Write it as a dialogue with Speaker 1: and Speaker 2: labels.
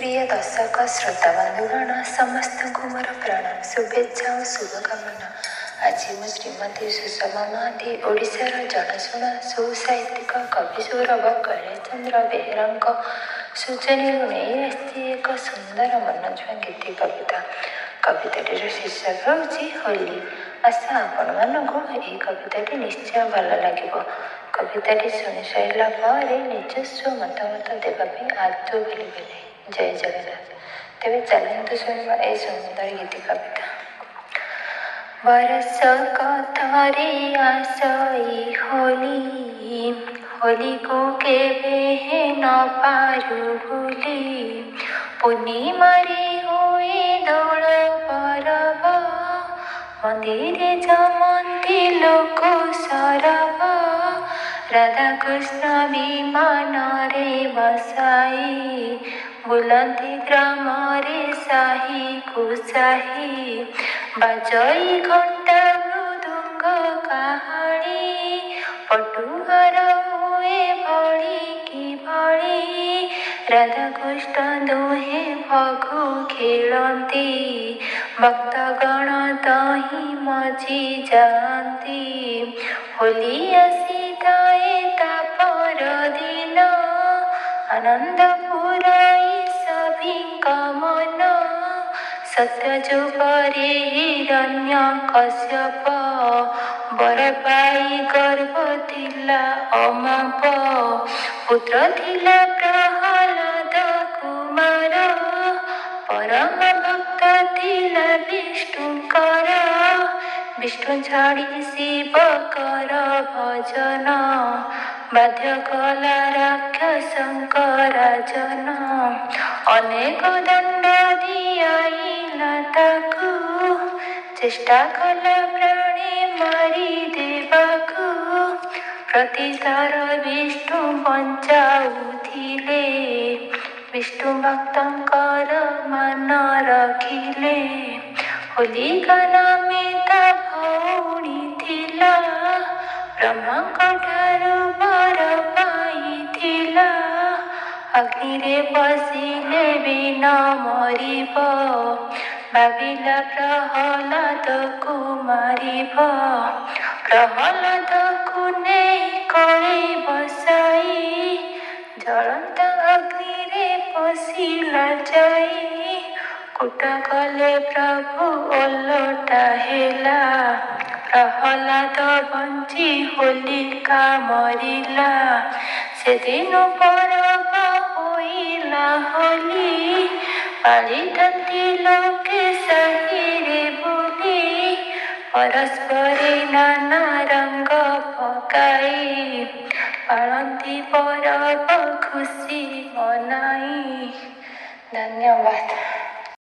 Speaker 1: प्रिय दर्शक श्रोता बंधुगण समस्त को मोर प्रणाम शुभेच्छा और शुभकामना। आज मु श्रीमती सुषमा महांती ओडिशार जनाशुना सुसाहित्यिक कवि सौरभ कैलाशचंद्र बेहेरा सूचनी नहीं आसी एक सुंदर मनछुआ गीति कविता। कविताटीर शीर्षक होची होली। आशा आपण मानकु एही कविताटी निश्चय भल लगिबो। कविताटी शुणी सारा पर निजस्व मतामत देवाई आदौ भूलिबे नहीं। जय जगन्नाथ। तेरे चलते शुणवा ए सुंदर गीति कविता। बरस कथारे आसई होली, होली को केबे न पारु भूली। पूर्णिमारे हुए दौड़ परब, मंदिरे जमती लोक सरब। राधा कृष्ण विमान रे बसाई, बुलंदी ग्राम रे साही कुसाही। बाजई घंटा मृदुंग काहाणी, पटुहार हुए भଳି कि भଳି। राधा कृष्ण दुहे फगु खेलती, भक्तगण तही मजी जाती। होली आसी थाए ता पर दिन, आनंद पुराई सभिंक मन। सत्य जुगरे हिरण्य कश्यप, बर पाई गर्भ थिला अमाप। पुत्र थिला प्रहलाद कुमार, परम भक्त थिला विष्णुकर। विष्णु छाड़ी शिव कर भजन, बाध्य कला राक्षसंकर राजन। अनेक दंड दियाइला ताकू, चेष्टा कला प्राणे मारी देवाकू। प्रतिथर विष्णु बंचाउथिले, विष्णु भक्तंकर मान रखिले। होलिका नामे ता भौणी थिला, ब्रह्मांक ठारू वर पाइथिला। अग्नि रे पशिले बिन मरिब, भाविला प्रहलाद को मारिब। प्रहलाद को नहीं कले बसाई, जलंत अग्नि रे पशिला जाई। कूट कले प्रभु ओलटा हेला, प्रहलाद बंची होलिका मरिला। से दिन परब होइला होली, पालिथंती लोके साहिरे बुली। परस्परे नाना रंग पकाई, पालंती परब खुशी मनाई। धन्यवाद।